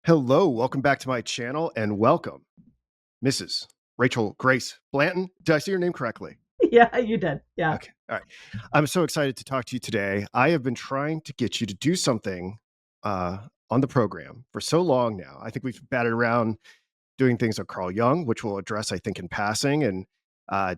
Hello, welcome back to my channel and welcome, Mrs. Rachel Grace Blanton. Did I say your name correctly? Yeah, you did. Yeah. Okay, all right. I'm so excited to talk to you today. I have been trying to get you to do something on the program for so long now. I think we've batted around doing things on Carl Jung, which we'll address, I think, in passing, and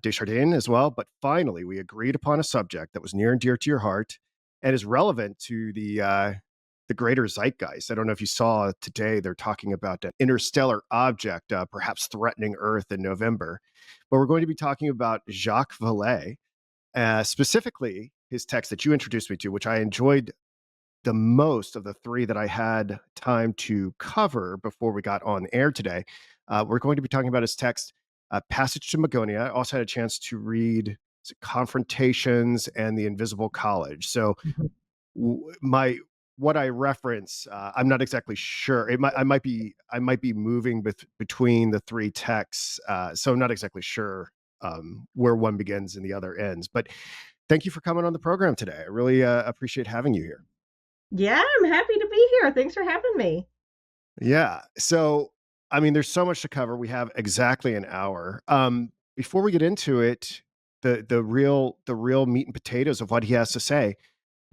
Desjardins as well. But finally, we agreed upon a subject that was near and dear to your heart and is relevant to the greater zeitgeist. I don't know if you saw today, they're talking about an interstellar object, perhaps threatening Earth in November. But we're going to be talking about Jacques Vallée, specifically his text that you introduced me to, which I enjoyed the most of the three that I had time to cover before we got on air today. We're going to be talking about his text, Passage to Magonia. I also had a chance to read Confrontations and the Invisible College. So Mhm. my what I reference, I'm not exactly sure. I might be moving between the three texts, so I'm not exactly sure where one begins and the other ends. But thank you for coming on the program today. I really appreciate having you here. Yeah, I'm happy to be here. Thanks for having me. Yeah. So, I mean, there's so much to cover. We have exactly an hour. Before we get into it, the real meat and potatoes of what he has to say.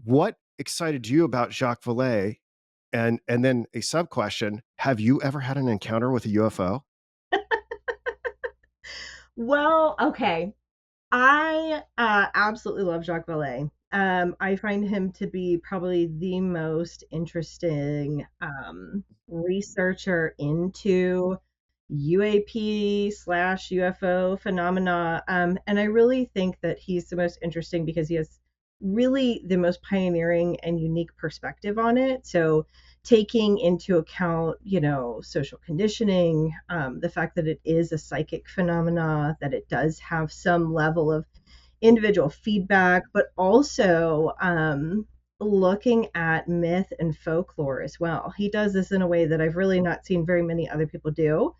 What excited you about Jacques Vallée? And then a sub question: have you ever had an encounter with a UFO? Well, okay. I absolutely love Jacques Vallée. I find him to be probably the most interesting researcher into UAP slash UFO phenomena. And I really think that he's the most interesting because he has really the most pioneering and unique perspective on it. So taking into account, social conditioning, the fact that it is a psychic phenomena, that it does have some level of individual feedback, but also looking at myth and folklore as well. He does this in a way that I've really not seen very many other people do,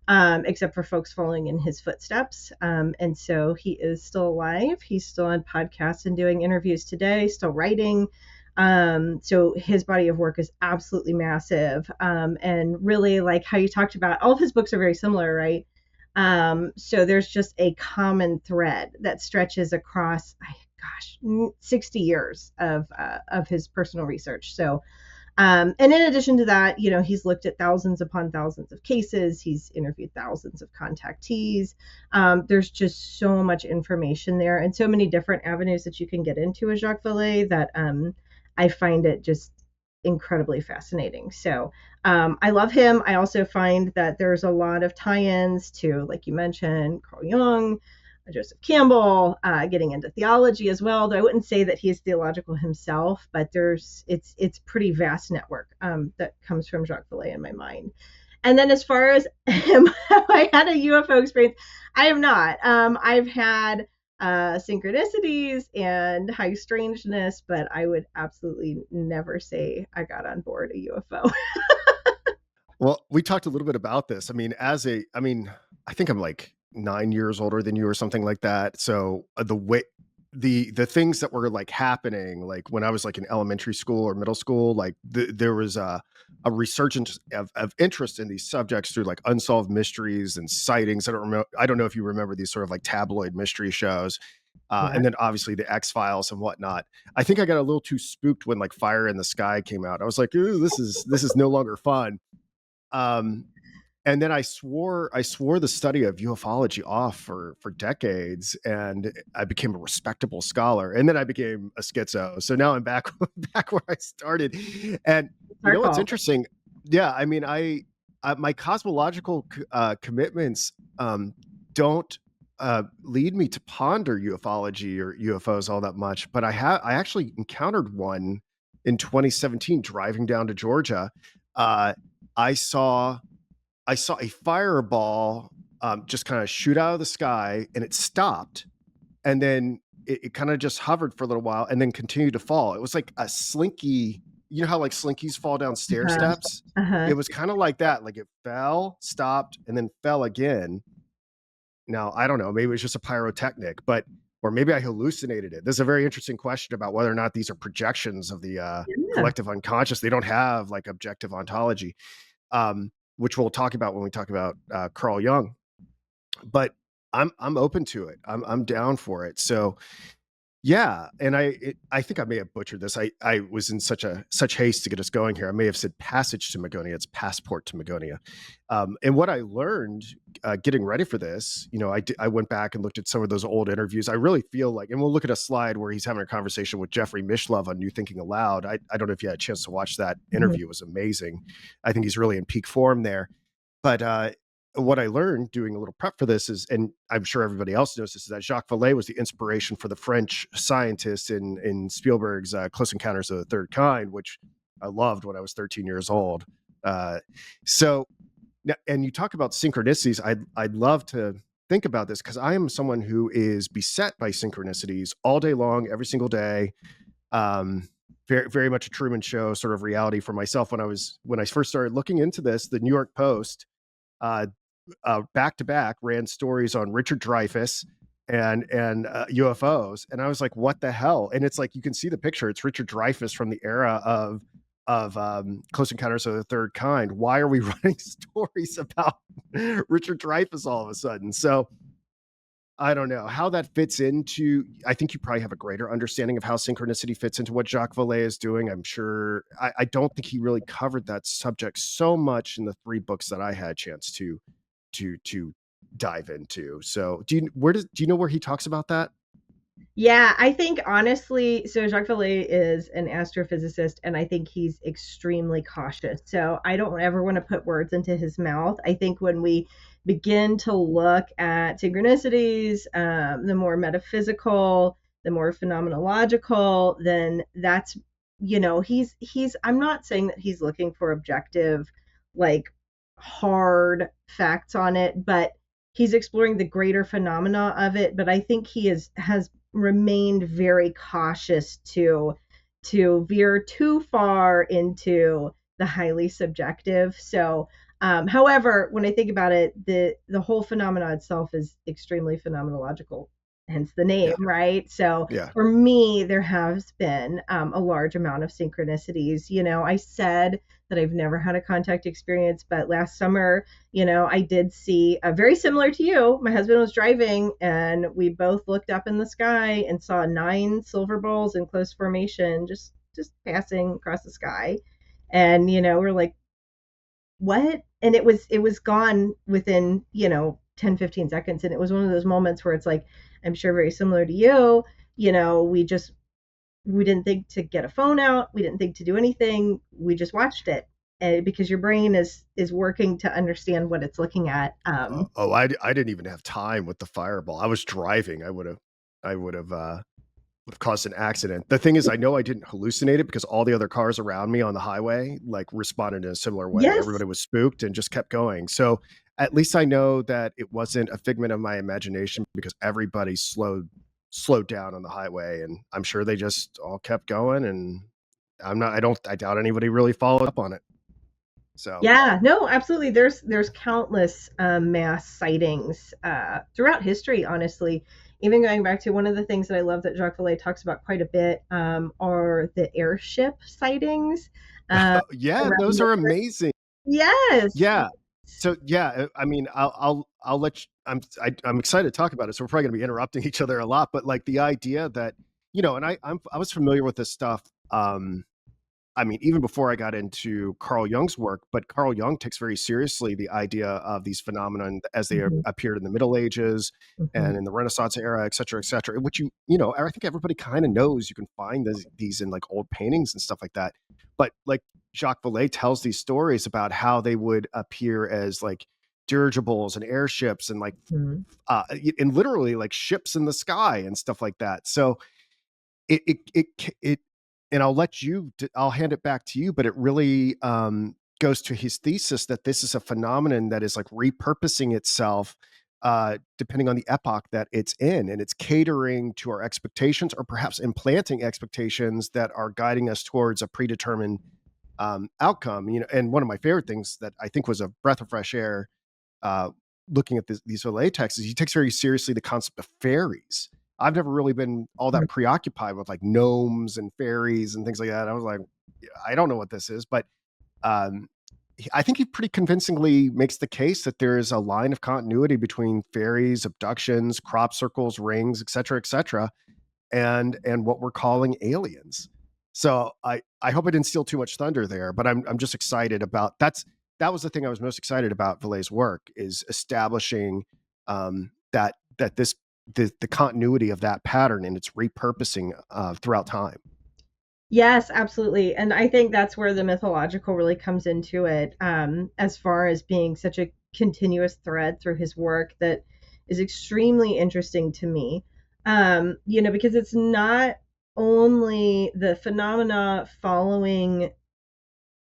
except for folks following in his footsteps. And so he is still alive. He's still on podcasts and doing interviews today, still writing. So his body of work is absolutely massive. And really, like how you talked about, all of his books are very similar, right? So there's just a common thread that stretches across, gosh, 60 years of his personal research. So and in addition to that, he's looked at thousands upon thousands of cases. He's interviewed thousands of contactees. There's just so much information there and so many different avenues that you can get into a Jacques Vallée that I find it just incredibly fascinating. So I love him. I also find that there's a lot of tie-ins to, like you mentioned, Carl Jung, Joseph Campbell, getting into theology as well. Though I wouldn't say that he's theological himself, but it's pretty vast network that comes from Jacques Vallée in my mind. And then as far as have I had a UFO experience? I have not. I've had synchronicities and high strangeness, but I would absolutely never say I got on board a UFO. Well, we talked a little bit about this. I think I'm like 9 years older than you or something like that. So the things that were like happening, like when I was like in elementary school or middle school, like there was a resurgence of interest in these subjects through like unsolved mysteries and sightings. I don't know if you remember these sort of like tabloid mystery shows. Yeah. And then obviously the X-Files and whatnot. I think I got a little too spooked when like Fire in the Sky came out. I was like, ooh, this is no longer fun. Um, and then I swore the study of ufology off for decades, and I became a respectable scholar. And then I became a schizo. So now I'm back back where I started. And It's you our know what's fault. interesting? Yeah, I mean, I my cosmological commitments don't lead me to ponder ufology or UFOs all that much. But I actually encountered one in 2017 driving down to Georgia. Uh, I saw I saw a fireball just kind of shoot out of the sky, and it stopped, and then it kind of just hovered for a little while and then continued to fall. It was like a slinky. You know how like slinkies fall down stair Uh-huh. steps? Uh-huh. It was kind of like that. Like it fell, stopped, and then fell again. Now, I don't know, maybe it was just a pyrotechnic, but or maybe I hallucinated it. There's a very interesting question about whether or not these are projections of the Yeah. collective unconscious. They don't have like objective ontology. which we'll talk about when we talk about Carl Jung. But I'm open to it. I'm down for it. So yeah, and I think I may have butchered this. I was in such haste to get us going here. I may have said passage to Magonia. It's passport to Magonia. And what I learned getting ready for this, I went back and looked at some of those old interviews. I really feel like, and we'll look at a slide where he's having a conversation with Jeffrey Mishlove on New Thinking Aloud. I don't know if you had a chance to watch that Mhm. interview. It was amazing. I think he's really in peak form there. But what I learned doing a little prep for this is, and I'm sure everybody else knows this, is that Jacques Vallée was the inspiration for the French scientist in Spielberg's Close Encounters of the Third Kind, which I loved when I was 13 years old. Uh, so, and you talk about synchronicities. I'd love to think about this because I am someone who is beset by synchronicities all day long, every single day. Very, very much a Truman Show sort of reality for myself. When I first started looking into this, the New York Post uh, back to back ran stories on Richard Dreyfuss and UFOs, and I was like, "What the hell?" And it's like you can see the picture. It's Richard Dreyfuss from the era of Close Encounters of the Third Kind. Why are we running stories about Richard Dreyfuss all of a sudden? So I don't know how that fits into. I think you probably have a greater understanding of how synchronicity fits into what Jacques Vallée is doing. I'm sure. I don't think he really covered that subject so much in the 3 books that I had a chance to dive into. So do you know where he talks about that? Yeah, I think honestly, so Jacques Vallée is an astrophysicist, and I think he's extremely cautious. So I don't ever want to put words into his mouth. I think when we begin to look at synchronicities, the more metaphysical, the more phenomenological, then that's, he's. I'm not saying that he's looking for objective, like hard facts on it, but he's exploring the greater phenomena of it. But I think he has remained very cautious to veer too far into the highly subjective. So, however, when I think about it, the whole phenomena itself is extremely phenomenological, hence the name, Yeah, right? So, yeah. for me, there has been a large amount of synchronicities. I said that I've never had a contact experience, but last summer, I did see very similar to you. My husband was driving, and we both looked up in the sky and saw 9 silver balls in close formation, just passing across the sky. And we're like, what? And it was gone within 10-15 seconds. And it was one of those moments where it's like, I'm sure very similar to you. We didn't think to get a phone out. We didn't think to do anything. We just watched it, and because your brain is working to understand what it's looking at. I didn't even have time with the fireball. I was driving. I would have caused an accident. The thing is, I know I didn't hallucinate it because all the other cars around me on the highway like responded in a similar way. Yes. Everybody was spooked and just kept going. So at least I know that it wasn't a figment of my imagination because everybody slowed down on the highway, and I'm sure they just all kept going. And I doubt anybody really followed up on it. So Yeah, no, absolutely. There's countless mass sightings throughout history. Honestly, even going back to one of the things that I love that Jacques Vallée talks about quite a bit are the airship sightings yeah, around those the are world. amazing. Yes. Yeah. So yeah, I mean, I'll let you, I'm excited to talk about it. So we're probably going to be interrupting each other a lot, but like the idea that and I was familiar with this stuff. I mean, even before I got into Carl Jung's work, but Carl Jung takes very seriously the idea of these phenomena as they Mhm, appeared in the Middle Ages mhm, and in the Renaissance era, et cetera, which I think everybody kind of knows. You can find these in like old paintings and stuff like that. But like Jacques Vallée tells these stories about how they would appear as like dirigibles and airships and like mhm, and literally like ships in the sky and stuff like that. So it and I'll hand it back to you, but it really goes to his thesis that this is a phenomenon that is like repurposing itself depending on the epoch that it's in, and it's catering to our expectations or perhaps implanting expectations that are guiding us towards a predetermined outcome. And one of my favorite things that I think was a breath of fresh air uh, looking at these Olay texts, he takes very seriously the concept of fairies. I've never really been all mhm. that preoccupied with like gnomes and fairies and things like that. I was like, I don't know what this is, but um, I think he pretty convincingly makes the case that there is a line of continuity between fairies, abductions, crop circles, rings, et cetera, and what we're calling aliens. So I hope I didn't steal too much thunder there, but I'm just excited about that was the thing I was most excited about Vallee's work, is establishing that the continuity of that pattern and its repurposing throughout time. Yes, absolutely. And I think that's where the mythological really comes into it, as far as being such a continuous thread through his work that is extremely interesting to me. Because it's not only the phenomena following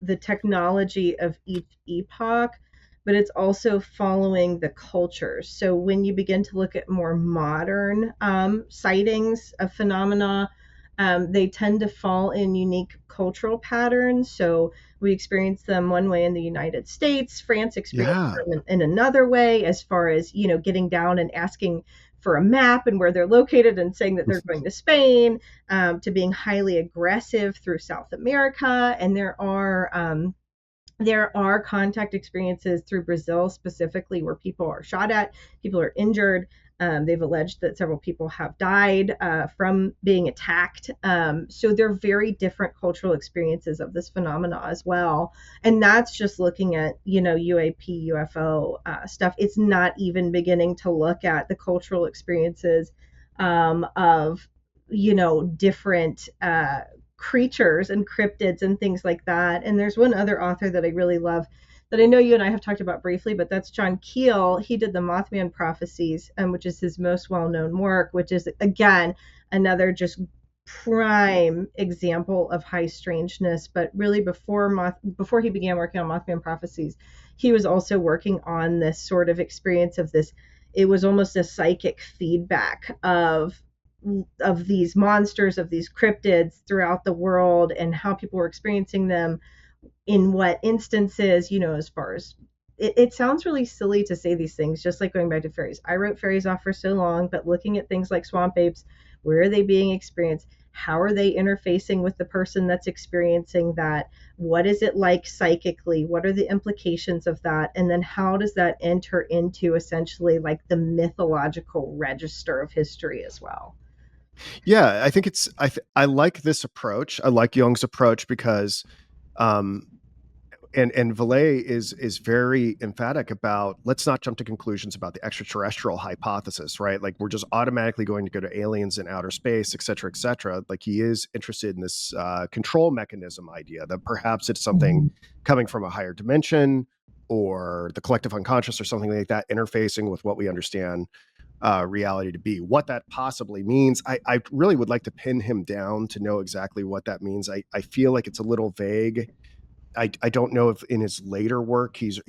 the technology of each epoch, but it's also following the cultures. So when you begin to look at more modern sightings of phenomena, they tend to fall in unique cultural patterns. So we experience them one way in the United States, France experienced Yeah. them in another way, as far as, getting down and asking for a map and where they're located and saying that they're going to Spain, to being highly aggressive through South America. And there are contact experiences through Brazil specifically where people are shot at, people are injured. They've alleged that several people have died from being attacked. So they're very different cultural experiences of this phenomena as well. And that's just looking at, UAP, UFO stuff. It's not even beginning to look at the cultural experiences of, different creatures and cryptids and things like that. And there's one other author that I really love that I know you and I have talked about briefly, but that's John Keel. He did the Mothman Prophecies, which is his most well-known work, which is again another just prime example of high strangeness. But really, before he began working on Mothman Prophecies, he was also working on this sort of experience of this. It was almost a psychic feedback of these monsters, of these cryptids throughout the world, and how people were experiencing them in what instances, as far as it sounds really silly to say these things, just like going back to fairies. I wrote fairies off for so long, but looking at things like swamp apes, where are they being experienced? How are they interfacing with the person that's experiencing that? What is it like psychically? What are the implications of that? And then how does that enter into essentially like the mythological register of history as well? Yeah, I think I like this approach. I like Jung's approach because um and Vallée is very emphatic about, let's not jump to conclusions about the extraterrestrial hypothesis, right? Like we're just automatically going to go to aliens in outer space, et cetera, et cetera. Like he is interested in this control mechanism idea that perhaps it's something Mhm. coming from a higher dimension or the collective unconscious or something like that, interfacing with what we understand reality to be. What that possibly means, I really would like to pin him down to know exactly what that means. I feel like it's a little vague. I don't know if in his later work he's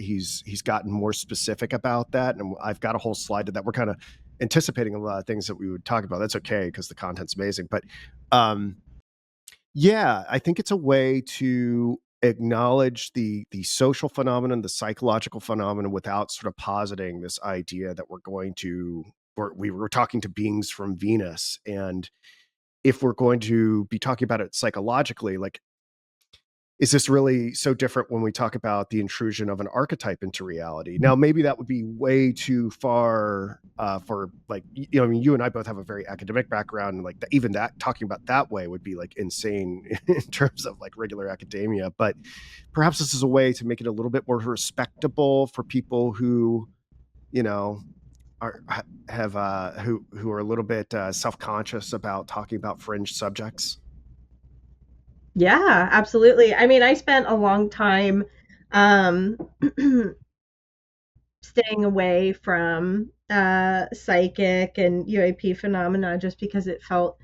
gotten more specific about that, and I've got a whole slide to that. We're kind of anticipating a lot of things that we would talk about. That's okay because the content's amazing. But um, yeah, I think it's a way to acknowledge the social phenomenon, the psychological phenomenon, without sort of positing this idea that we were talking to beings from Venus, and if we're going to be talking about it psychologically, like, is this really so different when we talk about the intrusion of an archetype into reality? Now, maybe that would be way too far for, like, I mean, you and I both have a very academic background, and like even that talking about that way would be like insane in terms of like regular academia. But perhaps this is a way to make it a little bit more respectable for people who, you know, are have who are a little bit self-conscious about talking about fringe subjects. Yeah, absolutely. I mean, I spent a long time um, staying away from psychic and UAP phenomena just because it felt,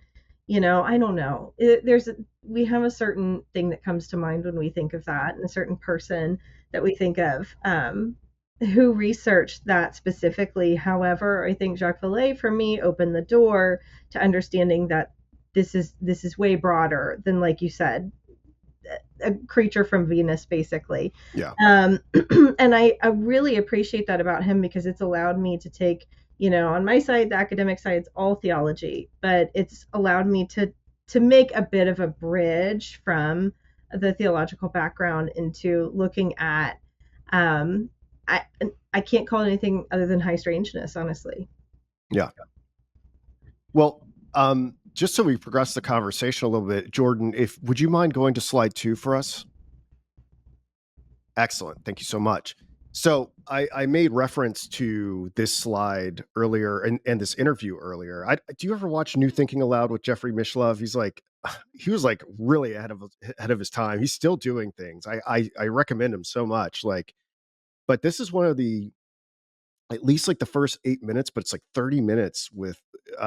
I don't know. We have a certain thing that comes to mind when we think of that, and a certain person that we think of who researched that specifically. However, I think Jacques Vallée for me opened the door to understanding that this is way broader than, like you said, a creature from Venus, basically. Yeah. Um, and I really appreciate that about him because it's allowed me to take, on my side, the academic side, it's all theology, but it's allowed me to make a bit of a bridge from the theological background into looking at Um, I I can't call it anything other than high strangeness, honestly. Yeah. Well, just so we progress the conversation a little bit, Jordan, if would you mind going to slide 2 for us? Excellent. Thank you so much. So I made reference to this slide earlier and this interview earlier. Do you ever watch New Thinking Aloud with Jeffrey Mishlove? He's like, he was like really ahead of his time. He's still doing things. I recommend him so much. Like, but this is one of the at least like the first 8 minutes, but it's like 30 minutes with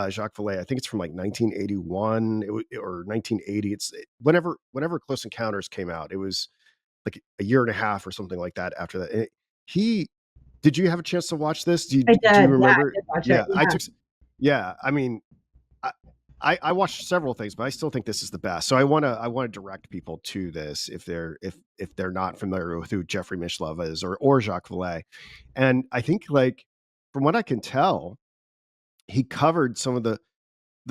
Jacques Vallée. I think it's from like 1981 or 1980. It's whenever Close Encounters came out. It was like a year and a half or something like that after that. And he did you have a chance to watch this? I Do you did. Yeah, I remember? did watch it. Yeah, I Yeah. took yeah, I mean, I, I watched several things, but I still think this is the best. So I want to direct people to this if they're not familiar with who Jeffrey Mishlove is or Jacques Vallée. And I think like from what I can tell, he covered some of the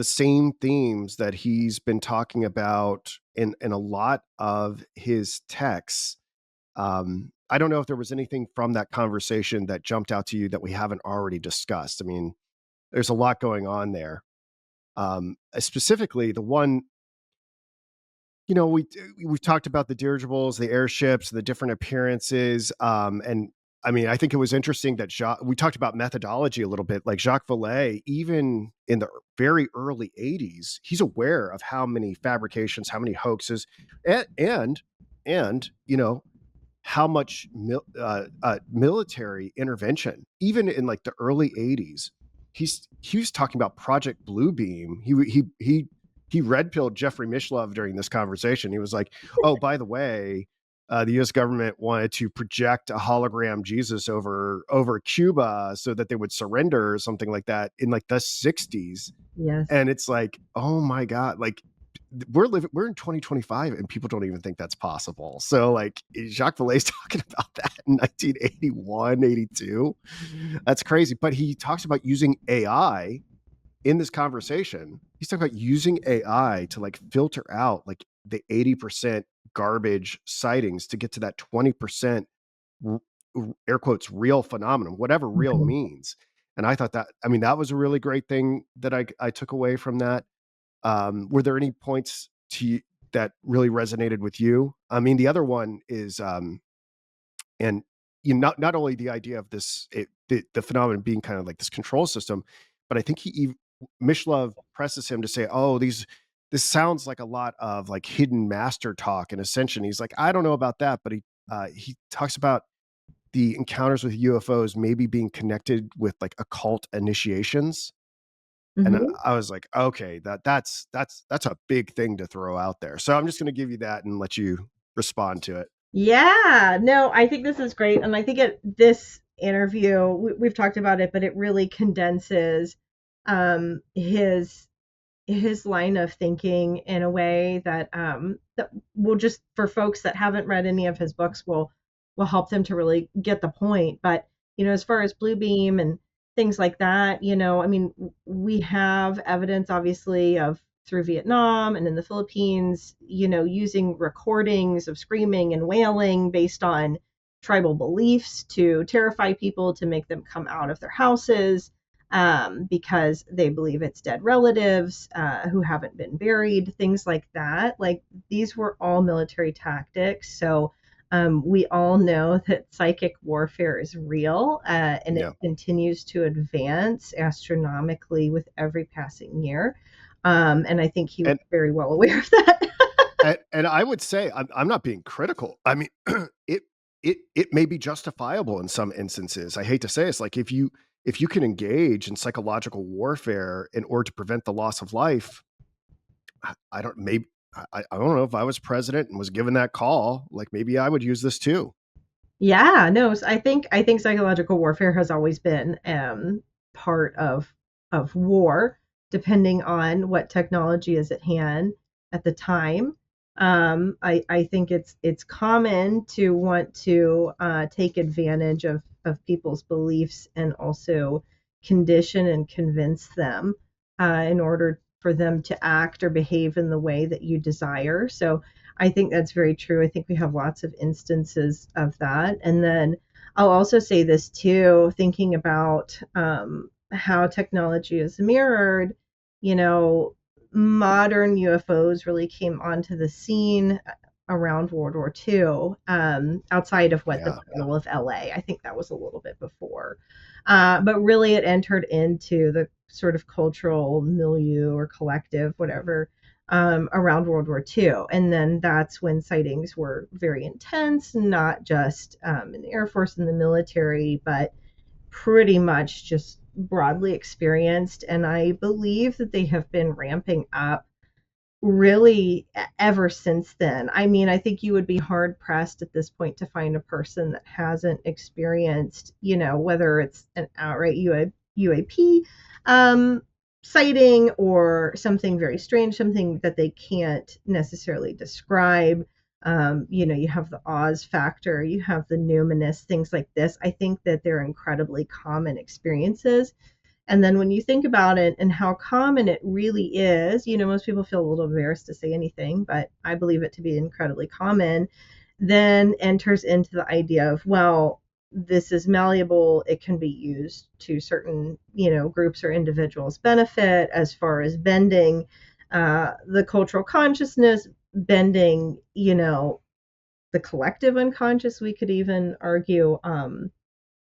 same themes that he's been talking about in a lot of his texts. I don't know if there was anything from that conversation that jumped out to you that we haven't already discussed. I mean, there's a lot going on there. Specifically, the one, you know, we've talked about the dirigibles, the airships, the different appearances, and I mean, I think it was interesting that we talked about methodology a little bit. Like Jacques Vallée, even in the very early '80s, he's aware of how many fabrications, how many hoaxes, and you know how much military intervention, even in like the early '80s. He was talking about Project Bluebeam. He red pilled Jeffrey Mishlove during this conversation. He was like, "Oh, by the way, the U.S. government wanted to project a hologram Jesus over Cuba so that they would surrender or something like that in like the '60s." Yes. And it's like, oh my god, like we're in 2025 and people don't even think that's possible. So like Jacques Vallée's talking about that in 1981, 82. That's crazy. But he talks about using AI in this conversation. He's talking about using AI to like filter out like the 80% garbage sightings to get to that 20% air quotes real phenomenon, whatever real Mhm. means. And I thought that, I mean, that was a really great thing that I took away from that. Were there any points that really resonated with you? I mean, the other one is, and you know, not only the idea of the phenomenon being kind of like this control system, but I think Mishlove presses him to say, "Oh, this sounds like a lot of like hidden master talk and ascension." He's like, "I don't know about that," but he talks about the encounters with UFOs maybe being connected with like occult initiations. And Mhm. I was like, okay, that's a big thing to throw out there. So I'm just going to give you that and let you respond to it. Yeah, no, I think this is great. And I think this interview, we've talked about it, but it really condenses um, his his line of thinking in a way that that will just for folks that haven't read any of his books will help them to really get the point. But as far as Bluebeam and things like that, I mean, we have evidence obviously of through Vietnam and in the Philippines, using recordings of screaming and wailing based on tribal beliefs to terrify people to make them come out of their houses because they believe it's dead relatives who haven't been buried, things like that. Like these were all military tactics. So we all know that psychic warfare is real and it Yeah. continues to advance astronomically with every passing year. And I think he was And, very well aware of that. and I would say I'm not being critical. I mean, it, it may be justifiable in some instances. I hate to say it's like if you can engage in psychological warfare in order to prevent the loss of life, I don't maybe I don't know if I was president and was given that call, like maybe I would use this too. Yeah, no, I think psychological warfare has always been part of war, depending on what technology is at hand at the time. I think it's common to want to take advantage of people's beliefs and also condition and convince them in order for them to act or behave in the way that you desire. So I think that's very true. I think we have lots of instances of that. And then I'll also say this too, thinking about how technology is mirrored, you know, modern UFOs really came onto the scene around World War II, outside of what the Yeah. Battle of LA. I think that was a little bit before. But really, it entered into the sort of cultural milieu or collective, whatever, around World War II. And then that's when sightings were very intense, not just in the Air Force and the military, but pretty much just broadly experienced. And I believe that they have been ramping up really ever since then. I mean, I think you would be hard pressed at this point to find a person that hasn't experienced, whether it's an outright UAP sighting or something very strange, something that they can't necessarily describe. You have the Oz factor, you have the numinous, things like this. I think that they're incredibly common experiences. And then when you think about it and how common it really is, most people feel a little embarrassed to say anything, but I believe it to be incredibly common, then enters into the idea of, well, this is malleable. It can be used to certain, groups or individuals' benefit as far as bending the cultural consciousness, bending, the collective unconscious, we could even argue.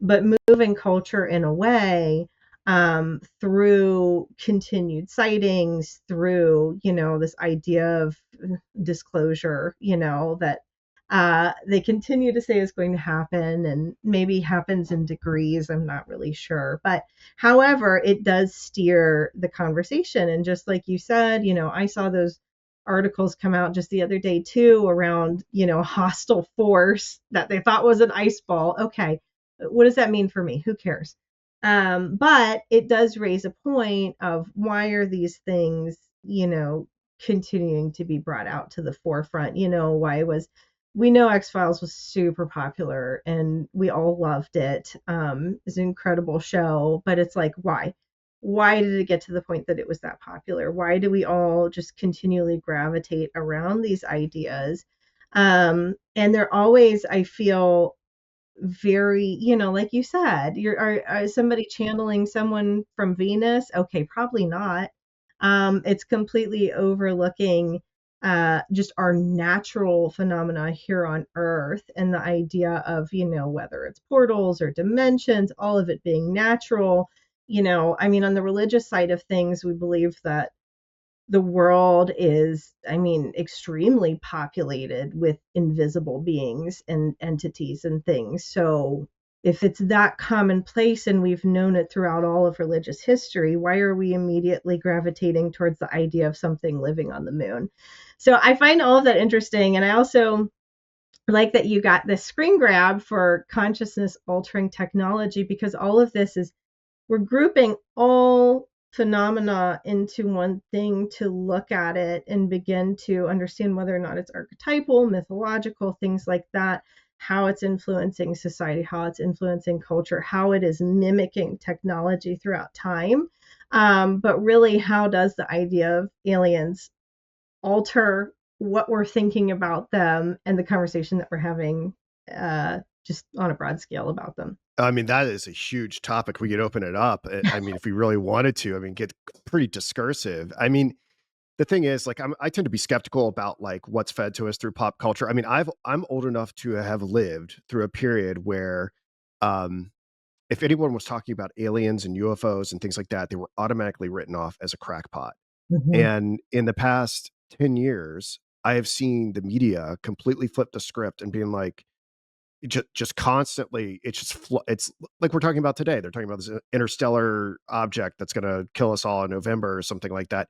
But moving culture in a way, through continued sightings, through this idea of disclosure, that they continue to say is going to happen, and maybe happens in degrees. I'm not really sure, but however, it does steer the conversation. And just like you said, I saw those articles come out just the other day too around a hostile force that they thought was an ice ball. Okay, what does that mean for me? Who cares? But it does raise a point of, why are these things, continuing to be brought out to the forefront? Why was we know X Files was super popular and we all loved it. It's an incredible show, but it's like, why? Why did it get to the point that it was that popular? Why do we all just continually gravitate around these ideas? And they're always, I feel, very, like you said, are somebody channeling someone from Venus? Okay, probably not. It's completely overlooking just our natural phenomena here on Earth, and the idea of, whether it's portals or dimensions, all of it being natural. I mean, on the religious side of things, we believe that the world is, I mean, extremely populated with invisible beings and entities and things. So if it's that commonplace and we've known it throughout all of religious history, why are we immediately gravitating towards the idea of something living on the moon? So I find all of that interesting. And I also like that you got this screen grab for consciousness altering technology, because all of this is, we're grouping all phenomena into one thing to look at it and begin to understand whether or not it's archetypal, mythological, things like that, how it's influencing society, how it's influencing culture, how it is mimicking technology throughout time. But really, how does the idea of aliens alter what we're thinking about them and the conversation that we're having, just on a broad scale about them? I mean, that is a huge topic. We could open it up. I mean, if we really wanted to, I mean, get pretty discursive. I mean, the thing is, like, I tend to be skeptical about like what's fed to us through pop culture. I mean, I'm old enough to have lived through a period where, um, if anyone was talking about aliens and UFOs and things like that, they were automatically written off as a crackpot. Mm-hmm. And in the past 10 years, I have seen the media completely flip the script and being like, just constantly, it's like we're talking about today. They're talking about this interstellar object that's going to kill us all in November or something like that.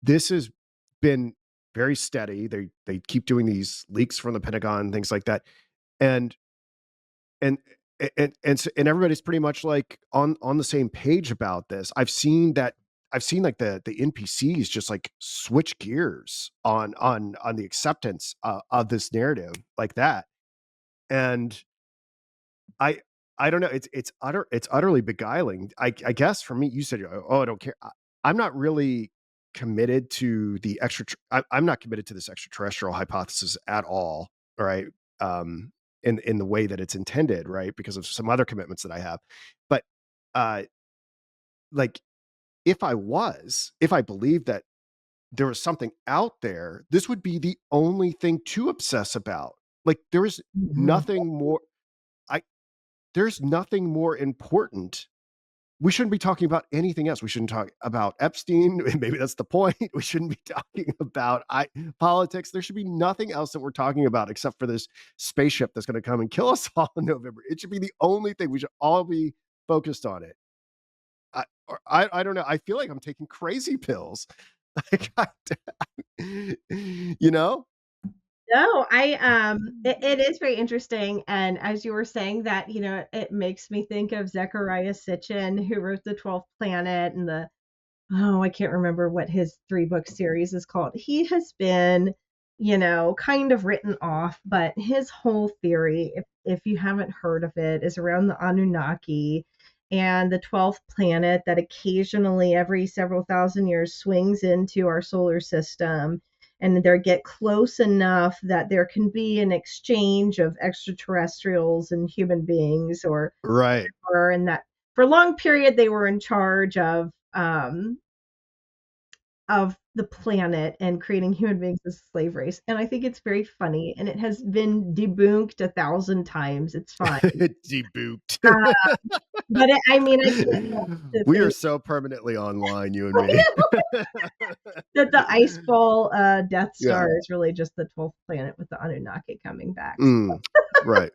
This has been very steady. They keep doing these leaks from the Pentagon, things like that, and and and everybody's pretty much like on the same page about this. I've seen like the NPCs just like switch gears on the acceptance of this narrative like that, and I I don't know. It's utterly beguiling. I guess for me, you said, oh, I don't care. I'm not really committed to the I'm not committed to this extraterrestrial hypothesis at all. All right. In the way that it's intended, right? Because of some other commitments that I have. But uh like if I believed that there was something out there, this would be the only thing to obsess about. Like there is Mhm. nothing more I there's nothing more important. We shouldn't be talking about anything else. We shouldn't talk about Epstein. Maybe that's the point. We shouldn't be talking about politics. There should be nothing else that we're talking about except for this spaceship that's going to come and kill us all in November. It should be the only thing. We should all be focused on it. I don't know. I feel like I'm taking crazy pills. Like, you know? No, it is very interesting. And as you were saying that, it makes me think of Zechariah Sitchin, who wrote The 12th Planet and I can't remember what his 3-book series is called. He has been, kind of written off, but his whole theory, if you haven't heard of it, is around the Anunnaki and the 12th planet that occasionally every several thousand years swings into our solar system, and they get close enough that there can be an exchange of extraterrestrials and human beings, Right. and that for a long period they were in charge of the planet and creating human beings as a slave race. And I think it's very funny, and it has been debunked 1,000 times. It's fine. Debooked. Uh, but I mean, I can't help to We are think so permanently online, you and me. that the ice ball Death Yeah. Star is really just the 12th planet with the Anunnaki coming back. Right.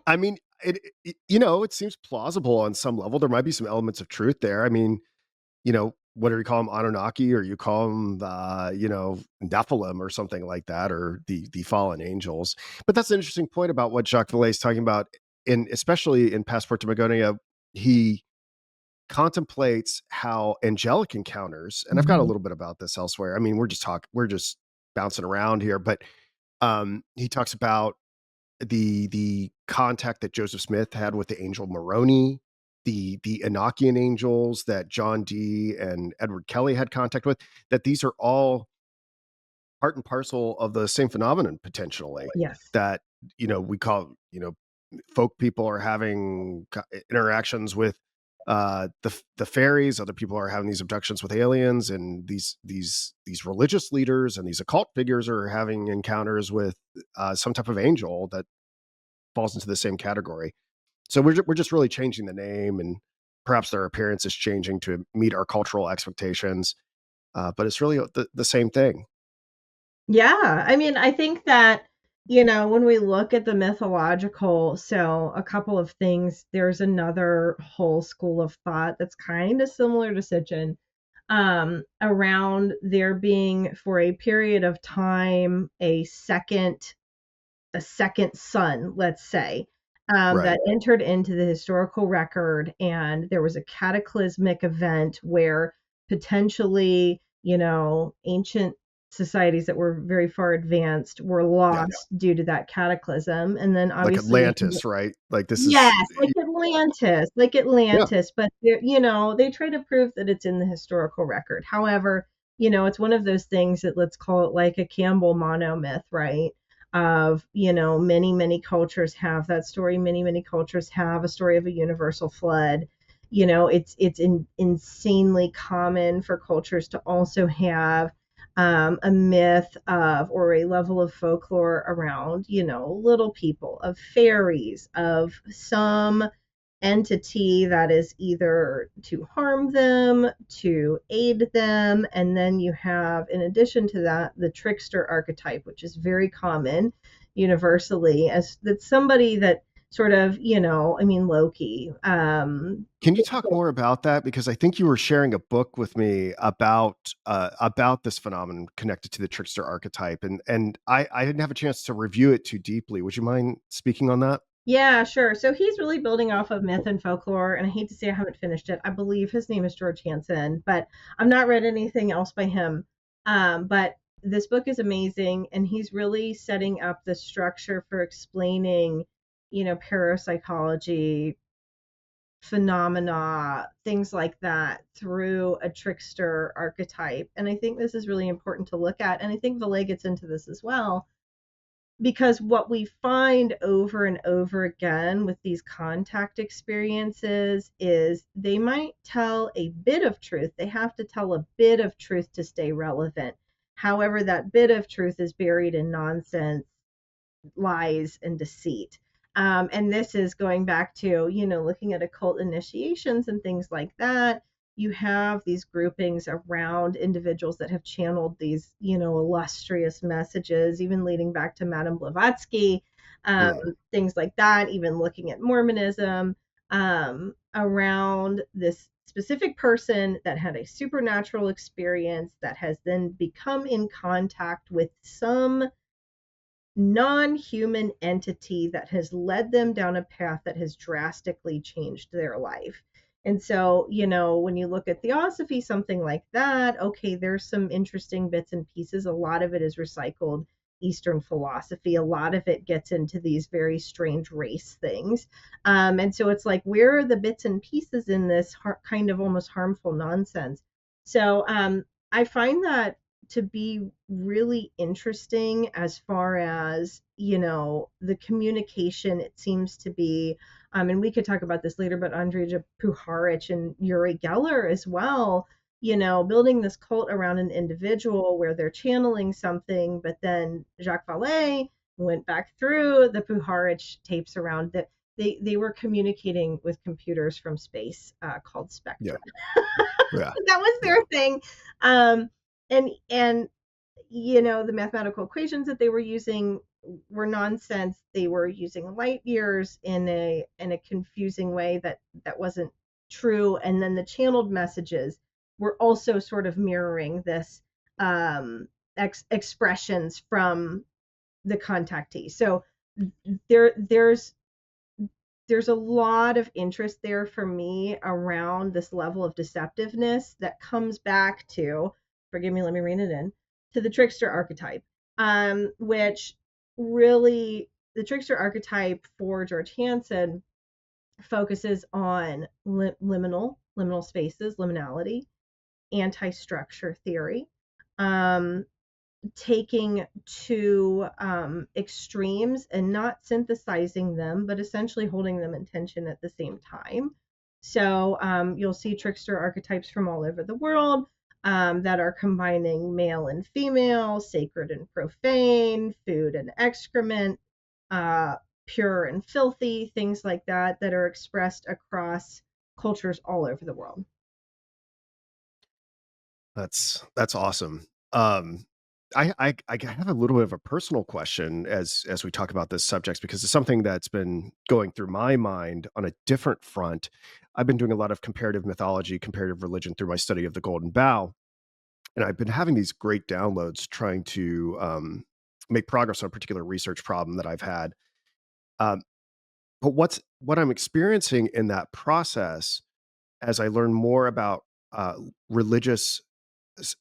I mean, it seems plausible on some level. There might be some elements of truth there. I mean, whether you call them Anunnaki or you call them, Nephilim or something like that, or the fallen angels. But that's an interesting point about what Jacques Vallée is talking about, especially in Passport to Magonia. He contemplates how angelic encounters, and I've got a Mhm. little bit about this elsewhere. I mean, we're just bouncing around here, but he talks about the contact that Joseph Smith had with the angel Moroni, the Enochian angels that John Dee and Edward Kelly had contact with, that these are all part and parcel of the same phenomenon potentially. Yes. That we call, folk people are having interactions with the fairies, other people are having these abductions with aliens, and these religious leaders and these occult figures are having encounters with some type of angel that falls into the same category. So we're just really changing the name, and perhaps their appearance is changing to meet our cultural expectations. But it's really the same thing. Yeah, I mean, I think that, when we look at the mythological, so a couple of things, there's another whole school of thought that's kind of similar to Sitchin, around there being for a period of time a second sun, let's say, Right. that entered into the historical record, and there was a cataclysmic event where potentially, ancient societies that were very far advanced were Yeah. lost due to that cataclysm. And then Like obviously we can, Atlantis, right? Like this yes, is like yeah. Atlantis, but they try to prove that it's in the historical record. However, it's one of those things that, let's call it like a Campbell monomyth, right? Of, many, many cultures have that story. Many, many cultures have a story of a universal flood. It's insanely common for cultures to also have a myth of, or a level of folklore around, little people, of fairies, of some entity that is either to harm them, to aid them. And then you have, in addition to that, the trickster archetype, which is very common universally, as that's somebody that sort of, I mean, Loki. Can you talk more about that? Because I think you were sharing a book with me about this phenomenon connected to the trickster archetype, and I didn't have a chance to review it too deeply. Would you mind speaking on that? Yeah, sure. So he's really building off of myth and folklore, and I hate to say I haven't finished it. I believe his name is George Hansen, but I've not read anything else by him. But this book is amazing, and he's really setting up the structure for explaining, parapsychology, phenomena, things like that through a trickster archetype. And I think this is really important to look at. And I think Vallée gets into this as well, because what we find over and over again with these contact experiences is they might tell a bit of truth. They have to tell a bit of truth to stay relevant. However, that bit of truth is buried in nonsense, lies, and deceit. And this is going back to, looking at occult initiations and things like that. You have these groupings around individuals that have channeled these, illustrious messages, even leading back to Madame Blavatsky, Mm, things like that, even looking at Mormonism, around this specific person that had a supernatural experience that has then become in contact with some non-human entity that has led them down a path that has drastically changed their life. And so, when you look at theosophy, something like that, okay, there's some interesting bits and pieces. A lot of it is recycled Eastern philosophy. A lot of it gets into these very strange race things. And so it's like, where are the bits and pieces in this kind of almost harmful nonsense? So I find that to be really interesting as far as, the communication. It seems to be, and we could talk about this later, but Andrija Puharich and Uri Geller as well, building this cult around an individual where they're channeling something, but then Jacques Vallée went back through the Puharich tapes around that they were communicating with computers from space, called yeah, Spectra. yeah, That was yeah, their thing. Um, and the mathematical equations that they were using were nonsense. They were using light years in a confusing way that wasn't true. And then the channeled messages were also sort of mirroring this, expressions from the contactee. So there there's there's a lot of interest there for me around this level of deceptiveness that comes back to, forgive me, let me rein it in, to the trickster archetype, which really, the trickster archetype for George Hansen focuses on liminal spaces, liminality, anti-structure theory, um, taking two, extremes and not synthesizing them, but essentially holding them in tension at the same time. So you'll see trickster archetypes from all over the world, that are combining male and female, sacred and profane, food and excrement, uh, pure and filthy, things like that, that are expressed across cultures all over the world. that's awesome. Um, I have a little bit of a personal question as we talk about this subject because it's something that's been going through my mind on a different front. I've been doing a lot of comparative mythology, comparative religion through my study of the Golden Bough, and I've been having these great downloads trying to make progress on a particular research problem that I've had. Um, but what I'm experiencing in that process as I learn more about religious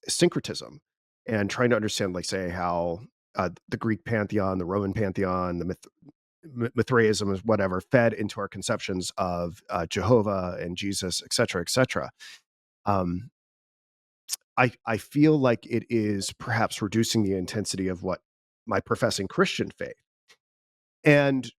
syncretism and trying to understand, like, say, how the Greek pantheon, the Roman pantheon, the Mithraism, is whatever, fed into our conceptions of Jehovah and Jesus, et cetera, et cetera. Um, I feel like it is perhaps reducing the intensity of what my professing Christian faith. And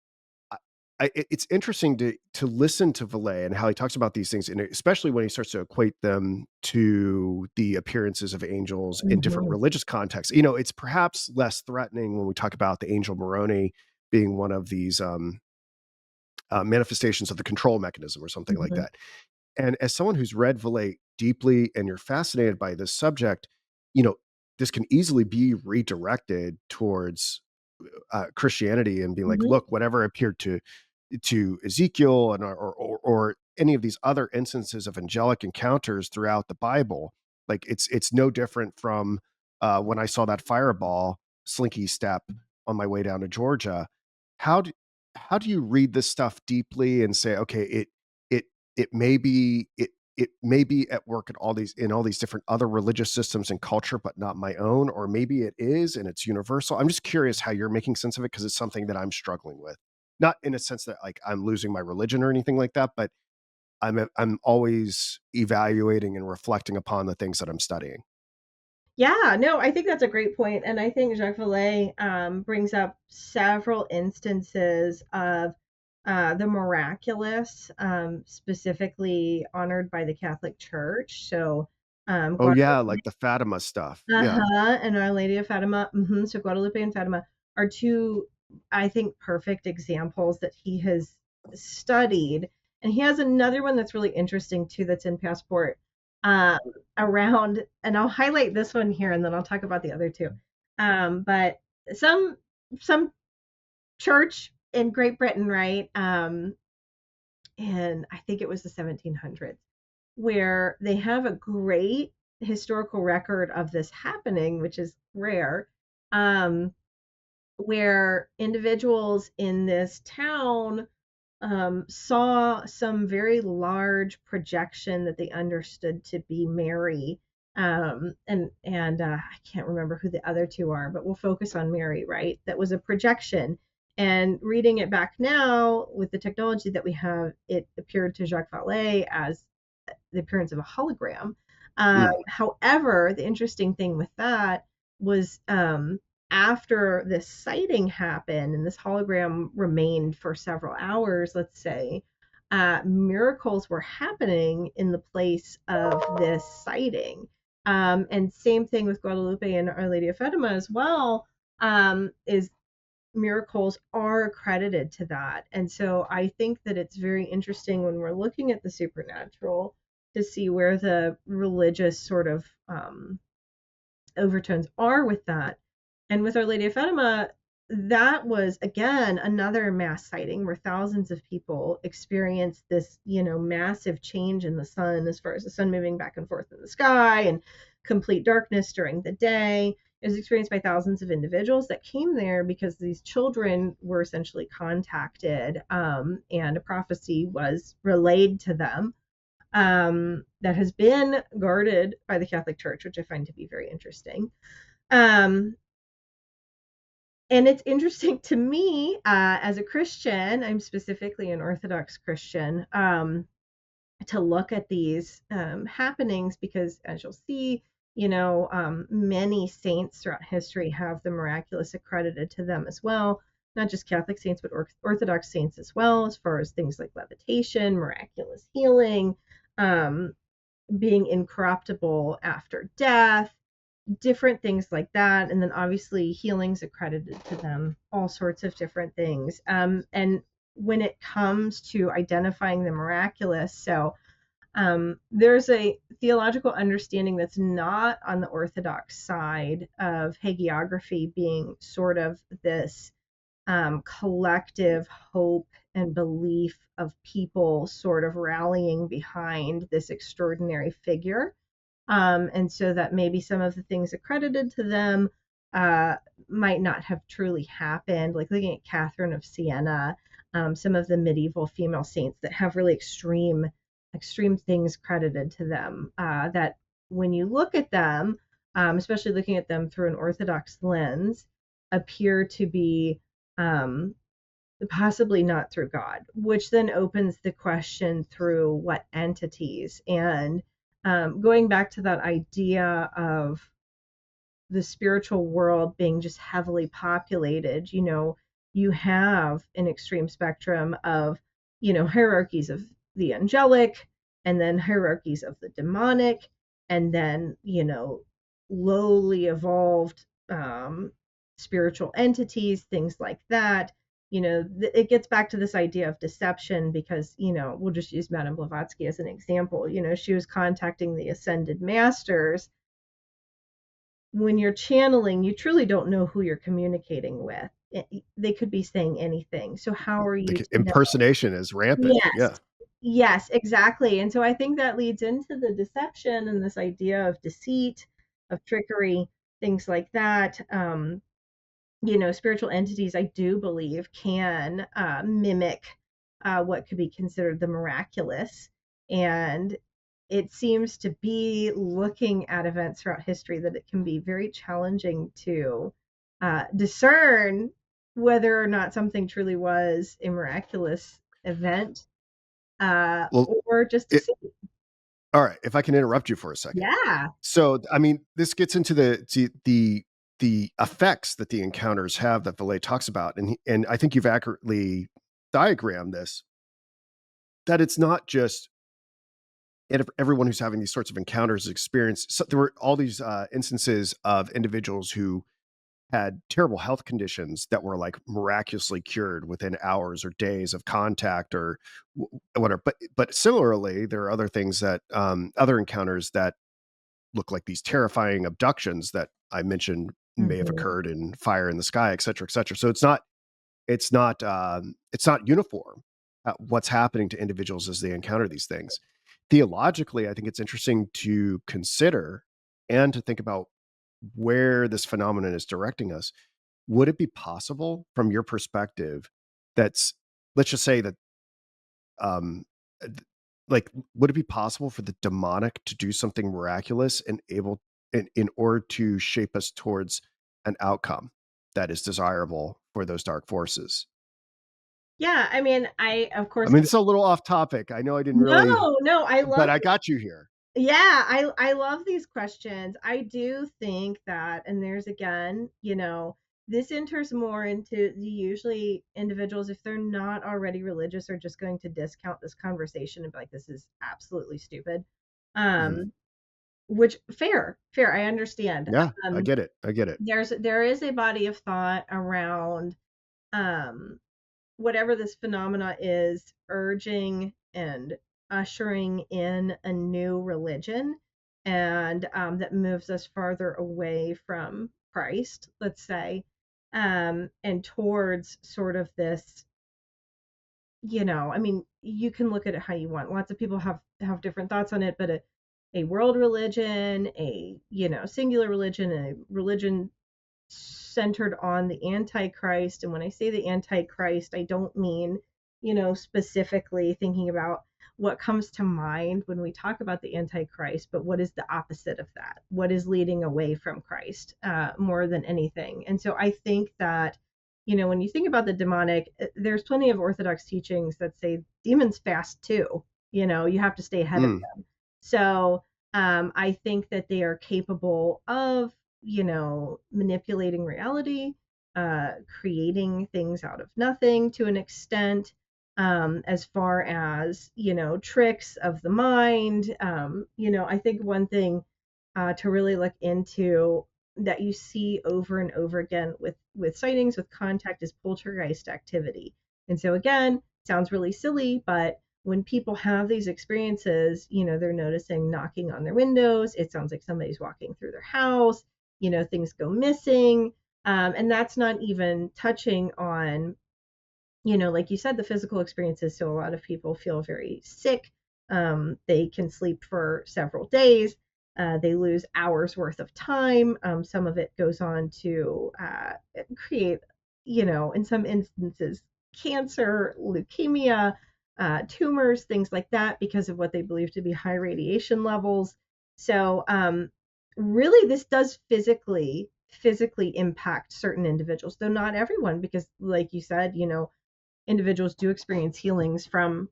I it's interesting to listen to Vallée and how he talks about these things, and especially when he starts to equate them to the appearances of angels in different Mm-hmm. religious contexts. It's perhaps less threatening when we talk about the angel Moroni being one of these manifestations of the control mechanism or something like Mm-hmm. that. And as someone who's read Vallée deeply and you're fascinated by this subject, you know, this can easily be redirected towards Christianity and being like, Mm-hmm. look, whatever appeared to Ezekiel and or any of these other instances of angelic encounters throughout the Bible, like it's no different from when I saw that fireball slinky step on my way down to Georgia. How do how do you read this stuff deeply and say, okay, it it may be it may be at work in all these different other religious systems and culture, but not my own, or maybe it is and it's universal. I'm just curious how you're making sense of it because it's something that I'm struggling with. Not in a sense that like I'm losing my religion or anything like that, but I'm always evaluating and reflecting upon the things that I'm studying. Yeah, no, I think that's a great point, and I think Jacques Vallée brings up several instances of the miraculous, specifically honored by the Catholic Church. So, Oh yeah, Guadalupe, like the Fatima stuff. Yeah. uh-huh, and Our Lady of Fatima. So Guadalupe and Fatima are two, I think, perfect examples that he has studied. And he has another one that's really interesting too, that's in Passport, um, around, and I'll highlight this one here, and then I'll talk about the other two. But some some church in Great Britain, right? And I think it was the 1700s, where they have a great historical record of this happening, which is rare, um, where individuals in this town saw some very large projection that they understood to be Mary. And I can't remember who the other two are, but we'll focus on Mary, right? That was a projection. And reading it back now with the technology that we have, it appeared to Jacques Vallée as the appearance of a hologram. Mm, However, the interesting thing with that was, after this sighting happened and this hologram remained for several hours, let's say, miracles were happening in the place of this sighting. And same thing with Guadalupe and Our Lady of Fatima as well, is miracles are accredited to that. And so I think that it's very interesting when we're looking at the supernatural to see where the religious sort of overtones are with that. And with Our Lady of Fatima, that was again another mass sighting where thousands of people experienced this, massive change in the sun, as far as the sun moving back and forth in the sky and complete darkness during the day. It was experienced by thousands of individuals that came there because these children were essentially contacted, and a prophecy was relayed to them, that has been guarded by the Catholic Church, which I find to be very interesting. Um, and it's interesting to me, as a Christian, I'm specifically an Orthodox Christian, to look at these happenings because, as you'll see, many saints throughout history have the miraculous accredited to them as well. Not just Catholic saints, but Orthodox saints as well, as far as things like levitation, miraculous healing, um, being incorruptible after death, different things like that. And then obviously healing's accredited to them, all sorts of different things. And when it comes to identifying the miraculous, so there's a theological understanding that's not on the Orthodox side of hagiography being sort of this collective hope and belief of people sort of rallying behind this extraordinary figure. And so that maybe some of the things accredited to them uh, might not have truly happened, like looking at Catherine of Siena, some of the medieval female saints that have really extreme things credited to them, that when you look at them, especially looking at them through an Orthodox lens, appear to be, um, possibly not through God, which then opens the question through what entities. And going back to that idea of the spiritual world being just heavily populated, you have an extreme spectrum of, hierarchies of the angelic, and then hierarchies of the demonic, and then, lowly evolved spiritual entities, things like that. It gets back to this idea of deception because, we'll just use Madame Blavatsky as an example. She was contacting the ascended masters. When you're channeling, you truly don't know who you're communicating with. They could be saying anything. So how are you the to know? impersonation is rampant. Yes. Yeah. Yes, exactly. And so I think that leads into the deception and this idea of deceit, of trickery, things like that. Spiritual entities, I do believe, can mimic what could be considered the miraculous. And it seems to be, looking at events throughout history, that it can be very challenging to discern whether or not something truly was a miraculous event. Well, or just to it, see. all right. If I can interrupt you for a second. Yeah. So, I mean, this gets into the effects that the encounters have that Vallée talks about, and I think you've accurately diagrammed this. That it's not just and everyone who's having these sorts of encounters experience. So there were all these instances of individuals who had terrible health conditions that were like miraculously cured within hours or days of contact or whatever. But similarly, there are other things that other encounters that look like these terrifying abductions that I mentioned may have Hmm. occurred in Fire in the Sky, et cetera, et cetera. So it's not uniform what's happening to individuals as they encounter these things. Theologically, I think it's interesting to consider and to think about where this phenomenon is directing us. Would it be possible, from your perspective, that's let's just say that um, like would it be possible for the demonic to do something miraculous and able in order to shape us towards an outcome that is desirable for those dark forces? Yeah, I mean, I of I course mean, it's a little off topic. I know I didn't really, no, no, I but love I got you here. yeah, I love these questions. I do think that, and there's again, this enters more into the usually individuals, if they're not already religious, are just going to discount this conversation and be like, this is absolutely stupid. Mhm. Um, which fair, I understand. Yeah, I Um, get it. I get it. there is a body of thought around um whatever this phenomena is urging and ushering in a new religion, and that moves us farther away from Christ, let's say, and towards sort of this, I mean, you can look at it how you want. Lots of people have different thoughts on it, but a world religion, a singular religion, a religion centered on the Antichrist. And when I say the Antichrist, I don't mean, specifically thinking about what comes to mind when we talk about the Antichrist, but what is the opposite of that? What is leading away from Christ more than anything? And so I think that, when you think about the demonic, there's plenty of Orthodox teachings that say demons fast too. You have to stay ahead of Mm. them. So I think that they are capable of manipulating reality, creating things out of nothing to an extent, as far as, tricks of the mind. I think one thing to really look into that you see over and over again with sightings, with contact, is poltergeist activity. And so again, sounds really silly, but when people have these experiences, they're noticing knocking on their windows. It sounds like somebody's walking through their house. Things go missing. And that's not even touching on, like you said, the physical experiences. So a lot of people feel very sick. They can sleep for several days. They lose hours worth of time. Some of it goes on to create, in some instances, cancer, leukemia, tumors, things like that, because of what they believe to be high radiation levels. So, really, this does physically impact certain individuals, though not everyone, because, like you said, individuals do experience healings from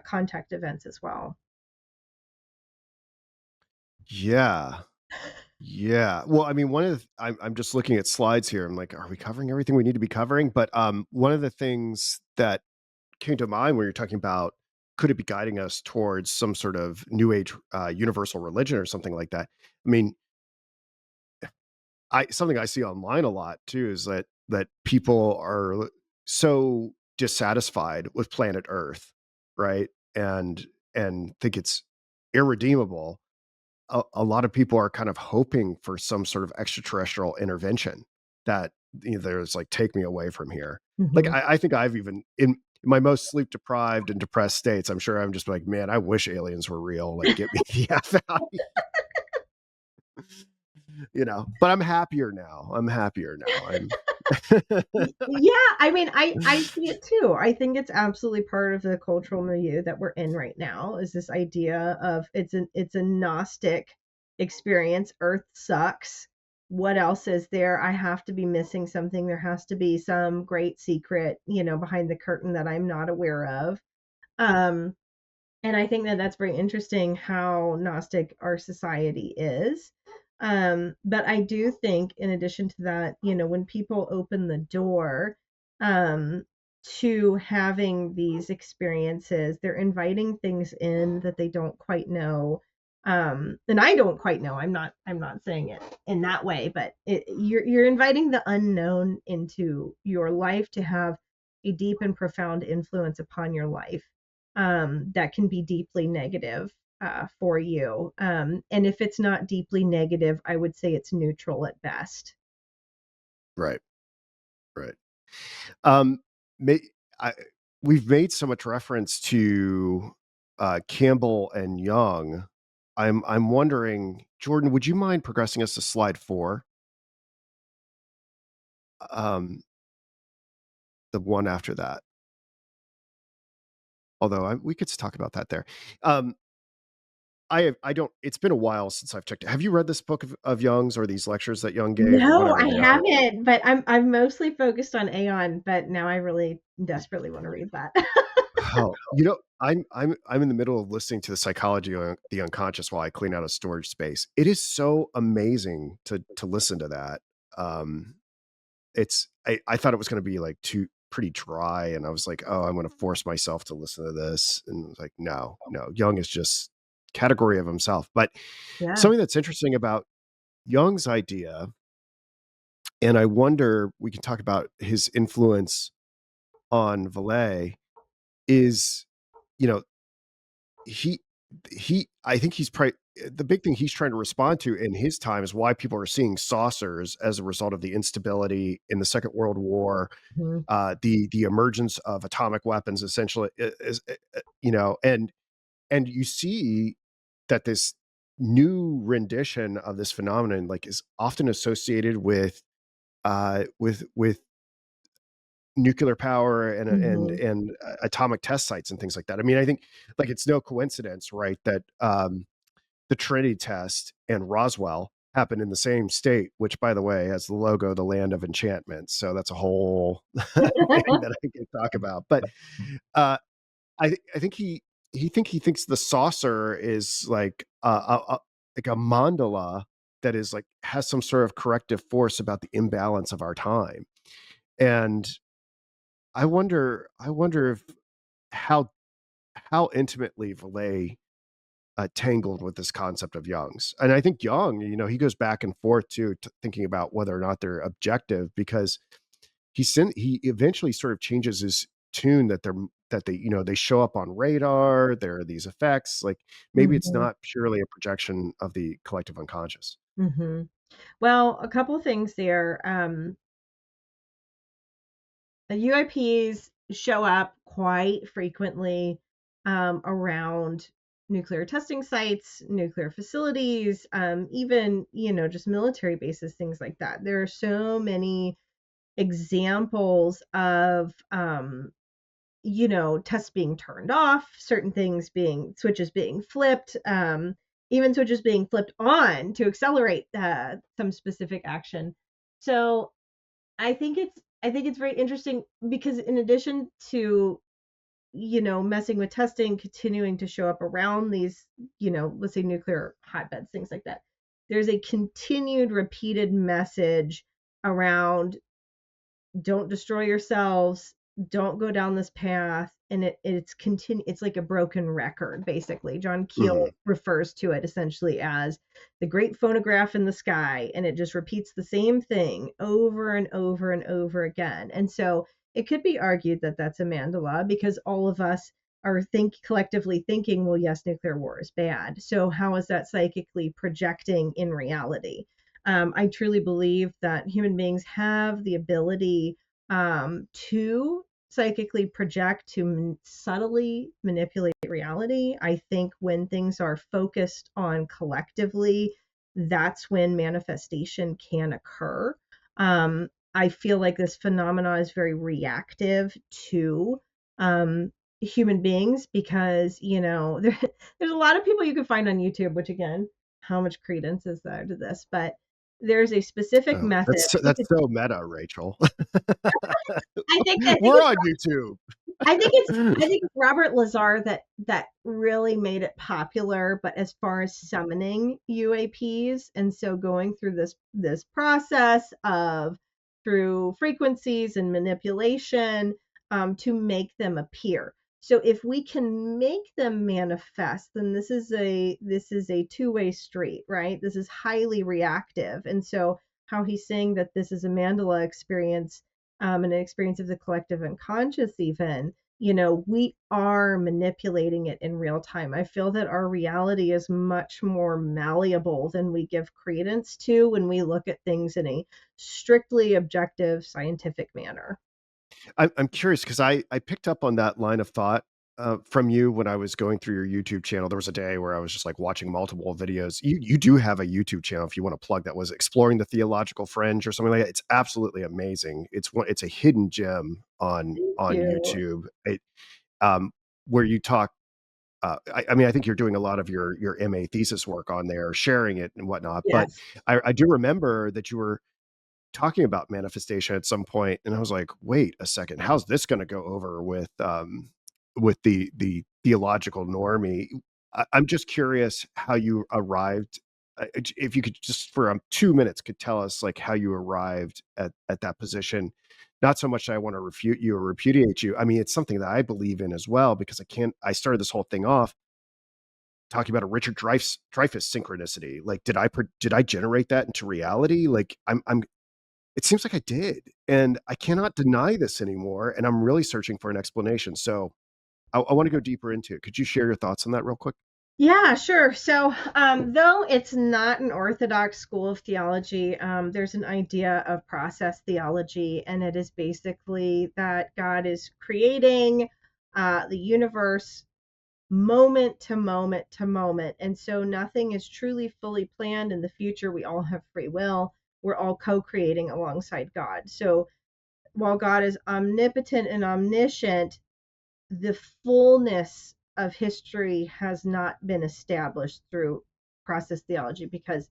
contact events as well. Yeah. Yeah. Well, I mean, one of the I'm just looking at slides here. I'm like, are we covering everything we need to be covering? But one of the things that came to mind when you're talking about could it be guiding us towards some sort of new age universal religion or something like that? I mean, I something I see online a lot too is that people are so dissatisfied with planet Earth, right? And think it's irredeemable. A lot of people are kind of hoping for some sort of extraterrestrial intervention that there's like take me away from here. Like Mhm. I think I've even in my most sleep deprived and depressed states, I'm sure I'm just like, man, I wish aliens were real. Like, get me the f out. But I'm happier now. I'm happier now. I'm Yeah, I mean, I see it too. I think it's absolutely part of the cultural milieu that we're in right now, is this idea of it's a Gnostic experience. Earth sucks. What else is there? I have to be missing something. There has to be some great secret, behind the curtain that I'm not aware of. Um, And I think that that's very interesting how Gnostic our society is. But I do think, in addition to that, when people open the door um, to having these experiences, they're inviting things in that they don't quite know. And I don't quite know. I'm not saying it in that way, but you're inviting the unknown into your life to have a deep and profound influence upon your life that can be deeply negative for you. And if it's not deeply negative, I would say it's neutral at best. Right. Right. Um, may, I, we've made so much reference to Campbell and Young. I'm wondering, Jordan, would you mind progressing us to slide 4? Um, the one after that. Although we could talk about that there. Um, I don't. It's been a while since I've checked it. Have you read this book of Young's or these lectures that Young gave or No, whatever I they are? haven't, but I'm mostly focused on Aeon, but now I really desperately want to read that. Oh, I'm in the middle of listening to the psychology of the unconscious while I clean out a storage space. It is so amazing to listen to that. Um, I thought it was going to be like too pretty dry, and I was like, oh, I'm going to force myself to listen to this, and it was like, no, Young is just category of himself. But Yeah. something that's interesting about Jung's idea, and I wonder we can talk about his influence on Vallée, is you know he I think he's probably the big thing he's trying to respond to in his time is why people are seeing saucers as a result of the instability in the Second World War, Mhm. the emergence of atomic weapons, essentially, and you see that this new rendition of this phenomenon like is often associated with nuclear power Mhm. and atomic test sites and things like that. I mean, I think like it's no coincidence, right, that the Trinity test and Roswell happened in the same state, which, by the way, has the logo, the land of enchantment. So that's a whole thing that I can talk about. But uh, I think he thinks the saucer is like like a mandala that is like has some sort of corrective force about the imbalance of our time. And I wonder if how how intimately Valet tangled with this concept of Young's. And I think Young, he goes back and forth too, thinking about whether or not they're objective because he eventually sort of changes his tune that they they show up on radar. There are these effects. Like maybe it's Mhm. not purely a projection of the collective unconscious. Mhm. Well, a couple things there. The UAPs show up quite frequently around nuclear testing sites, nuclear facilities, even, just military bases, things like that. There are so many examples of, tests being turned off, certain things being, switches being flipped, even switches being flipped on to accelerate some specific action. So I think it's very interesting because in addition to, messing with testing, continuing to show up around these, let's say nuclear hotbeds, things like that, there's a continued repeated message around don't destroy yourselves, don't go down this path, and it's like a broken record. Basically, John Keel Mhm. refers to it essentially as the great phonograph in the sky, and it just repeats the same thing over and over and over again. And so it could be argued that that's a mandala because all of us are collectively thinking, well, yes, nuclear war is bad, so how is that psychically projecting in reality? I truly believe that human beings have the ability to psychically project, to subtly manipulate reality. I think when things are focused on collectively, that's when manifestation can occur. I feel like this phenomena is very reactive to human beings because, there's a lot of people you can find on YouTube, which again, how much credence is there to this? But there's a specific Oh, method. that's so meta, Rachel. I think We're on YouTube. I think it's Robert Lazar that really made it popular, but as far as summoning UAPs, and so going through this process of through frequencies and manipulation to make them appear. So if we can make them manifest, then this is a two-way street, right? This is highly reactive. And so how he's saying that this is a Mandela experience, an experience of the collective unconscious even, we are manipulating it in real time. I feel that our reality is much more malleable than we give credence to when we look at things in a strictly objective scientific manner. I'm curious because I picked up on that line of thought from you when I was going through your YouTube channel. There was a day where I was just like watching multiple videos. You do have a YouTube channel if you want to plug that. Was Exploring the Theological Fringe or something like that? It's absolutely amazing. It's a hidden gem Thank on you. YouTube. Um, where you talk. I mean, I think you're doing a lot of your MA thesis work on there, sharing it and whatnot. But Yes. I do remember that you were talking about manifestation at some point, and I was like, "Wait a second, how's this gonna go over with the theological normie?" I'm just curious how you arrived. If you could just for 2 minutes could tell us like how you arrived at that position. Not so much that I want to refute you or repudiate you. I mean, it's something that I believe in as well because I started this whole thing off talking about a Richard Dreyfuss synchronicity. Like, did I generate that into reality? Like, I'm it seems like I did, and I cannot deny this anymore, and I'm really searching for an explanation, so I wanna go deeper into it. Could you share your thoughts on that real quick? Yeah, sure. So, though it's not an orthodox school of theology, there's an idea of process theology, and it is basically that God is creating the universe moment to moment to moment. And so nothing is truly fully planned in the future. We all have free will. We're all co creating alongside God. So while God is omnipotent and omniscient, the fullness of history has not been established through process theology because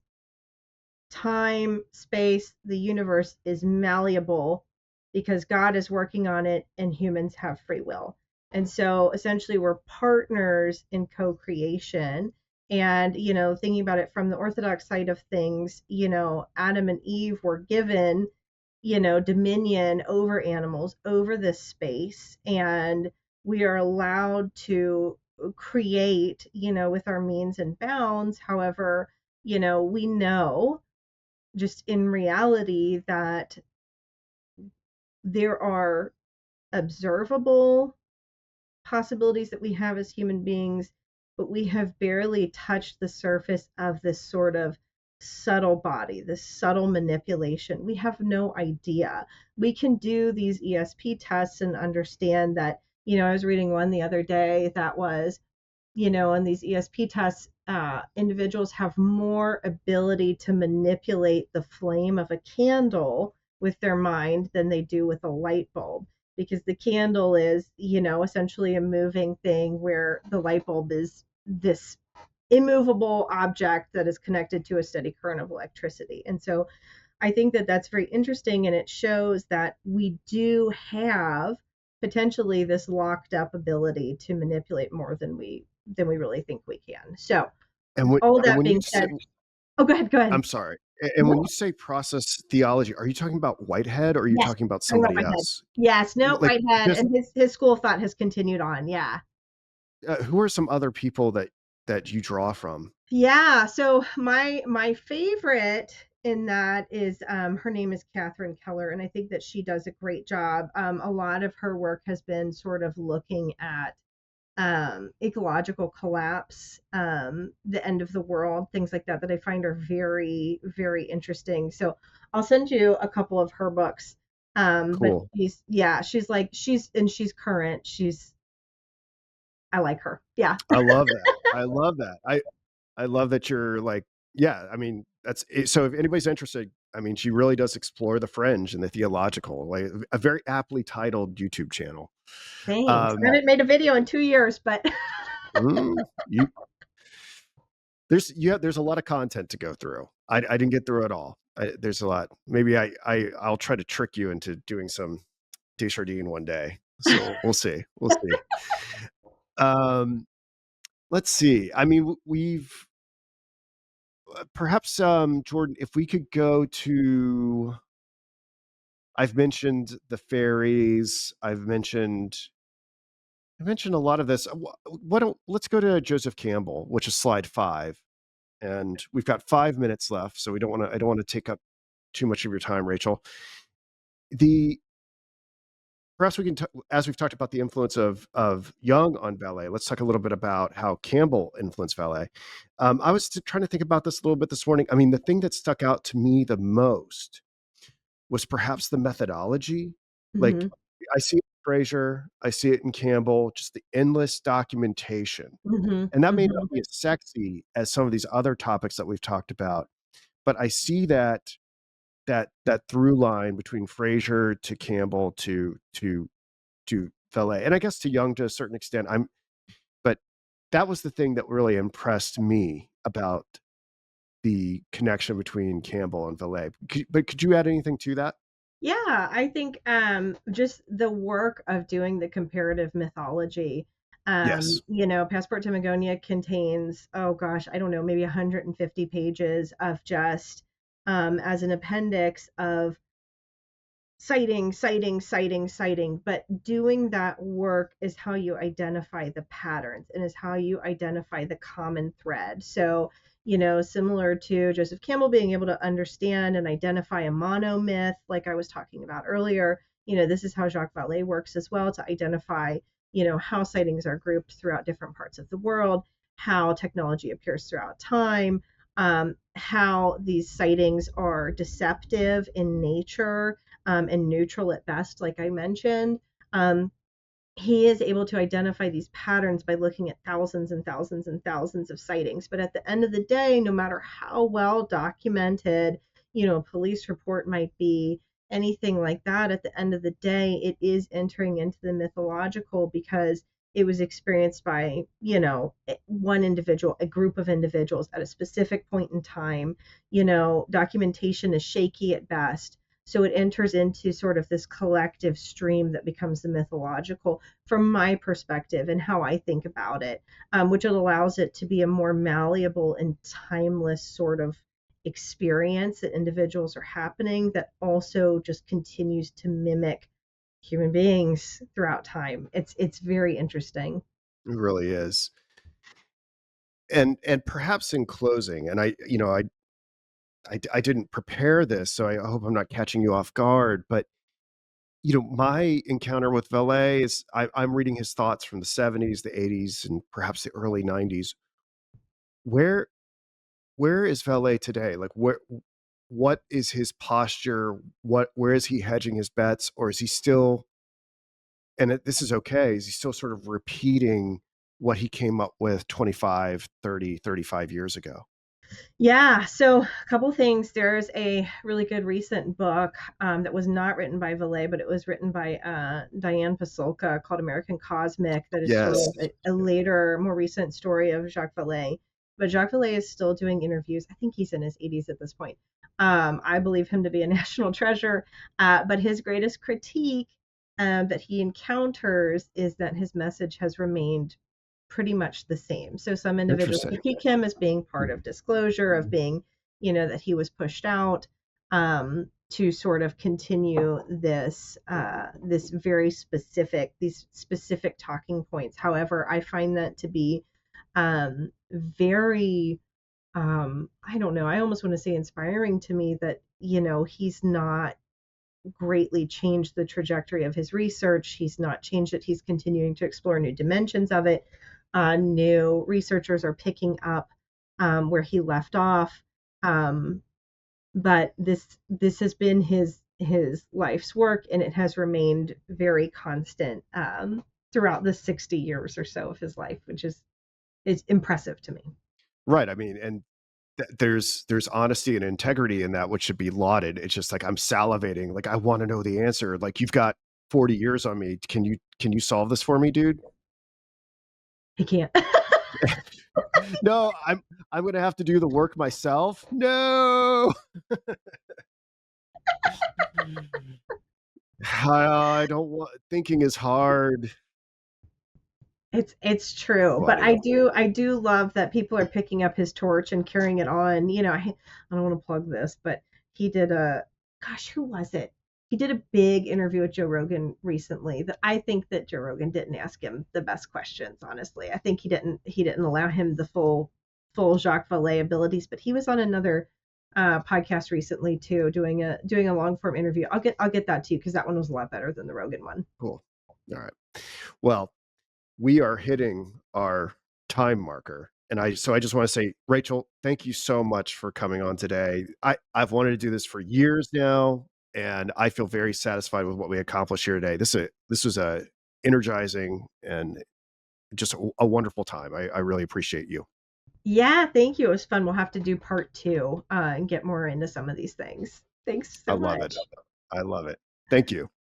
time, space, the universe is malleable because God is working on it and humans have free will. And so essentially we're partners in co-creation. And, thinking about it from the Orthodox side of things, Adam and Eve were given, dominion over animals, over this space. And we are allowed to create, with our means and bounds. However, we know just in reality that there are observable possibilities that we have as human beings, but we have barely touched the surface of this sort of subtle body, this subtle manipulation. We have no idea. We can do these ESP tests and understand that, I was reading one the other day that was, on these ESP tests, individuals have more ability to manipulate the flame of a candle with their mind than they do with a light bulb. Because the candle is, essentially a moving thing where the light bulb is this immovable object that is connected to a steady current of electricity. And so I think that that's very interesting, and it shows that we do have potentially this locked up ability to manipulate more than we really think we can. So, all And that when you being say said, oh, go ahead, go ahead. I'm sorry, and when you No, say process theology, are you talking about Whitehead or are you yes, talking about talking about somebody Whitehead. else? Yes, no, Like, Whitehead, just and his school of thought has continued on. Yeah. who are some other people that you draw from? Yeah, so my favorite in that is her name is Catherine Keller, and I think that she does a great job. A lot of her work has been sort of looking at ecological collapse, the end of the world, things like that I find are very, very interesting. So I'll send you a couple of her books. But Cool. she's current. I like her. Yeah. I love that. I love that. I love that you're like, yeah, I mean, that's it. So if anybody's interested, I mean, she really does explore the fringe and the theological, like a very aptly titled YouTube channel. Thanks. I Um, haven't made a video in 2 years, but you there's a lot of content to go through. I didn't get through it all. There's a lot. Maybe I'll try to trick you into doing some Desjardins one day. So we'll see. We'll see. Um, let's see. I mean, we've perhaps Jordan, if we could go to, I've mentioned the ferries. I mentioned a lot of this. Why don't let's go to Joseph Campbell, which is slide 5, and we've got 5 minutes left, so we don't want to. I don't want to take up too much of your time, Rachel. The Perhaps we can, as we've talked about the influence of Jung on Vallée, let's talk a little bit about how Campbell influenced Vallée. I was trying to think about this a little bit this morning. I mean, the thing that stuck out to me the most was perhaps the methodology. Like, Hmm. I see it in Fraser, I see it in Campbell, just the endless documentation. Hmm. And that may not Hmm. be as sexy as some of these other topics that we've talked about, but I see that through line between Fraser to Campbell to Vallée, and I guess to Young to a certain extent. But that was the thing that really impressed me about the connection between Campbell and Vallée. But could you add anything to that? Yeah, I think just the work of doing the comparative mythology. Yes. Passport to Magonia contains, oh gosh, I don't know, maybe 150 pages of just as an appendix of citing, citing, citing, citing. But doing that work is how you identify the patterns and is how you identify the common thread. So, similar to Joseph Campbell being able to understand and identify a monomyth, like I was talking about earlier, this is how Jacques Vallée works as well to identify, how sightings are grouped throughout different parts of the world, how technology appears throughout time, how these sightings are deceptive in nature and neutral at best, like I mentioned. Um, he is able to identify these patterns by looking at thousands and thousands and thousands of sightings. But at the end of the day, no matter how well documented, a police report might be, anything like that, at the end of the day, it is entering into the mythological because it was experienced by, one individual, a group of individuals at a specific point in time. Documentation is shaky at best. So it enters into sort of this collective stream that becomes the mythological from my perspective and how I think about it, which allows it to be a more malleable and timeless sort of experience that individuals are happening that also just continues to mimic human beings throughout time. It's very interesting. It really is. And perhaps in closing, and I didn't prepare this, so I hope I'm not catching you off guard. But my encounter with Vallée is I'm reading his thoughts from the 70s, the 80s, and perhaps the early 90s. Where where is Vallée today? Like, what is his posture? Where is he hedging his bets, or is he still? And this is okay. Is he still sort of repeating what he came up with 25, 30, 35 years ago? Yeah, so a couple things. There's a really good recent book that was not written by Vallée, but it was written by Diane Pasulka called American Cosmic, that is sort Yes. of a later, more recent story of Jacques Vallée. But Jacques Vallée is still doing interviews. I think he's in his 80s at this point. I believe him to be a national treasure. But his greatest critique that he encounters is that his message has remained pretty much the same. So some individuals Interesting. critique him as being part of disclosure, of being, that he was pushed out to sort of continue this very specific, these specific talking points. However, I find that to be very I don't know, I almost want to say inspiring to me that, he's not greatly changed the trajectory of his research. He's not changed it. He's continuing to explore new dimensions of it. New researchers are picking up where he left off. Um, but this has been his life's work, and it has remained very constant throughout the 60 years or so of his life, which is impressive to me. Right. I mean, and there's honesty and integrity in that, which should be lauded. It's just like I'm salivating. Like I want to know the answer. Like you've got 40 years on me. Can you solve this for me, dude? He can't. No, I'm gonna have to do the work myself. No. I don't want thinking is hard. It's true, but Funny. I do love that people are picking up his torch and carrying it on. I don't want to plug this, but he did a gosh, who was it? He did a big interview with Joe Rogan recently that I think that Joe Rogan didn't ask him the best questions, honestly. I think he didn't allow him the full Jacques Vallée abilities, but he was on another podcast recently too, doing a long form interview. I'll get that to you because that one was a lot better than the Rogan one. Cool. All right. Well, we are hitting our time marker. And I just want to say, Rachel, thank you so much for coming on today. I've wanted to do this for years now, and I feel very satisfied with what we accomplished here today. This was a energizing and just a wonderful time. I really appreciate you. Yeah, thank you. It was fun. We'll have to do part two and get more into some of these things. Thanks I so love it. much. I love it. Thank you.